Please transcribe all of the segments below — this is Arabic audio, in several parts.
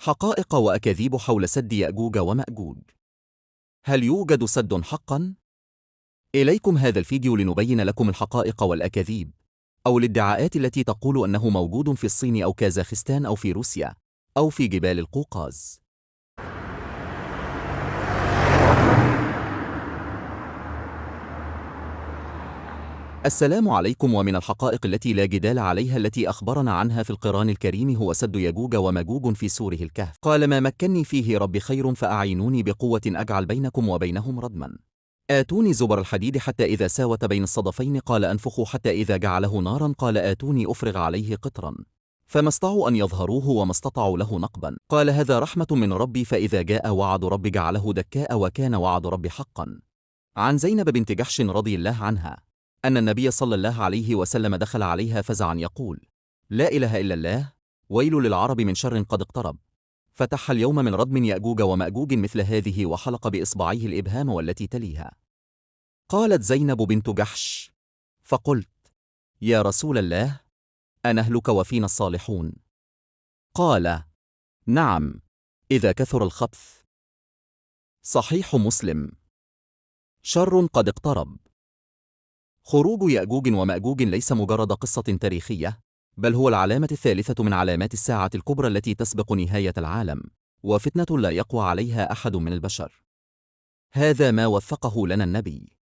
حقائق وأكاذيب حول سد يأجوج ومأجوج. هل يوجد سد حقا؟ إليكم هذا الفيديو لنبين لكم الحقائق والأكاذيب أو الادعاءات التي تقول أنه موجود في الصين أو كازاخستان أو في روسيا أو في جبال القوقاز. السلام عليكم. ومن الحقائق التي لا جدال عليها التي أخبرنا عنها في القرآن الكريم هو سد يأجوج ومأجوج في سوره الكهف. قال: ما مكني فيه ربي خير فأعينوني بقوة أجعل بينكم وبينهم ردما. آتوني زبر الحديد حتى إذا ساوت بين الصدفين قال أنفخوا حتى إذا جعله نارا قال آتوني أفرغ عليه قطرا فما استطاعوا أن يظهروه وما استطاعوا له نقبا. قال: هذا رحمة من ربي فإذا جاء وعد ربي جعله دكاء وكان وعد ربي حقا. عن زينب بنت جحش رضي الله عنها أن النبي صلى الله عليه وسلم دخل عليها فزعا يقول: لا إله إلا الله، ويل للعرب من شر قد اقترب. فتح اليوم من ردم يأجوج ومأجوج مثل هذه وحلق بإصبعيه الإبهام والتي تليها. قالت زينب بنت جحش: فقلت: يا رسول الله، أنهلك وفينا الصالحون؟ قال: نعم، إذا كثر الخبث. صحيح مسلم. شر قد اقترب. خروج يأجوج ومأجوج ليس مجرد قصة تاريخية، بل هو العلامة الثالثة من علامات الساعة الكبرى التي تسبق نهاية العالم، وفتنة لا يقوى عليها أحد من البشر. هذا ما وثقه لنا النبي.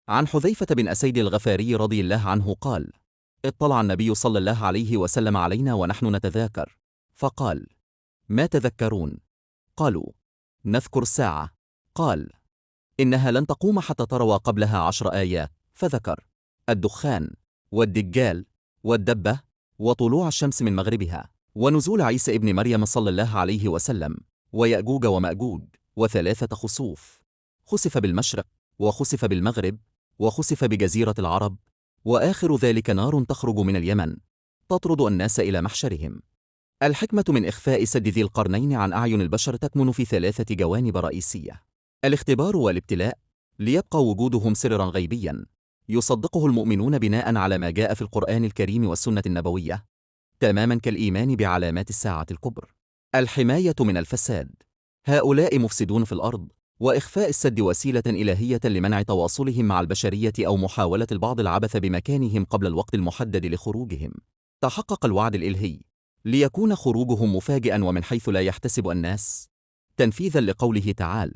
عن حذيفة بن أسيد الغفاري رضي الله عنه قال: اطلع النبي صلى الله عليه وسلم علينا ونحن نتذاكر، فقال: ما تذكرون؟ قالوا: نذكر الساعة. قال: إنها لن تقوم حتى تروى قبلها 10 آيات، فذكر: الدخان، والدجال، والدبة، وطلوع الشمس من مغربها، ونزول عيسى ابن مريم صلى الله عليه وسلم، ويأجوج ومأجوج، وثلاثة خسوف: خسف بالمشرق، وخسف بالمغرب، وخسف بجزيرة العرب، وآخر ذلك نار تخرج من اليمن تطرد الناس إلى محشرهم. الحكمة من إخفاء سد ذي القرنين عن أعين البشر تكمن في 3 جوانب رئيسية: الاختبار والابتلاء، ليبقى وجودهم سرا غيبيا يصدقه المؤمنون بناء على ما جاء في القرآن الكريم والسنة النبوية، تماما كالإيمان بعلامات الساعة الكبرى. الحماية من الفساد، هؤلاء مفسدون في الأرض، وإخفاء السد وسيلة إلهية لمنع تواصلهم مع البشرية أو محاولة البعض العبث بمكانهم قبل الوقت المحدد لخروجهم. تحقق الوعد الإلهي ليكون خروجهم مفاجئا ومن حيث لا يحتسب الناس، تنفيذا لقوله تعالى: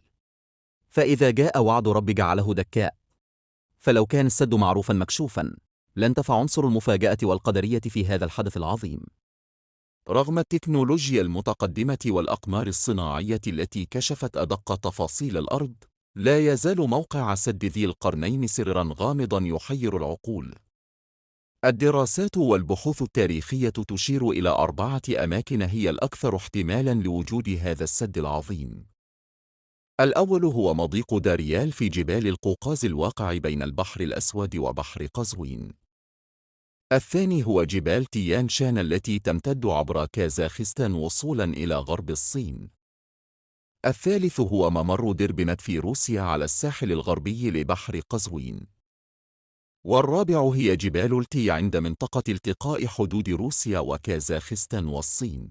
فإذا جاء وعد رب جعله دكاء. فلو كان السد معروفا مكشوفا لانتفع عنصر المفاجأة والقدرية في هذا الحدث العظيم. رغم التكنولوجيا المتقدمة والأقمار الصناعية التي كشفت أدق تفاصيل الأرض، لا يزال موقع سد ذي القرنين سرا غامضا يحير العقول. الدراسات والبحوث التاريخية تشير إلى 4 أماكن هي الأكثر احتمالا لوجود هذا السد العظيم. الأول هو مضيق داريال في جبال القوقاز الواقع بين البحر الأسود وبحر قزوين. الثاني هو جبال تيان شان التي تمتد عبر كازاخستان وصولا إلى غرب الصين. الثالث هو ممر ديربنت في روسيا على الساحل الغربي لبحر قزوين. والرابع هي جبال التي عند منطقة التقاء حدود روسيا وكازاخستان والصين.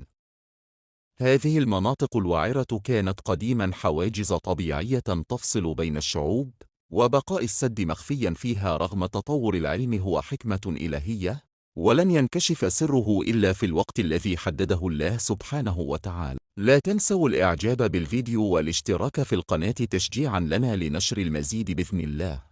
هذه المناطق الوعرة كانت قديما حواجز طبيعية تفصل بين الشعوب، وبقاء السد مخفيا فيها رغم تطور العلم هو حكمة إلهية، ولن ينكشف سره إلا في الوقت الذي حدده الله سبحانه وتعالى. لا تنسوا الإعجاب بالفيديو والاشتراك في القناة تشجيعا لنا لنشر المزيد بإذن الله.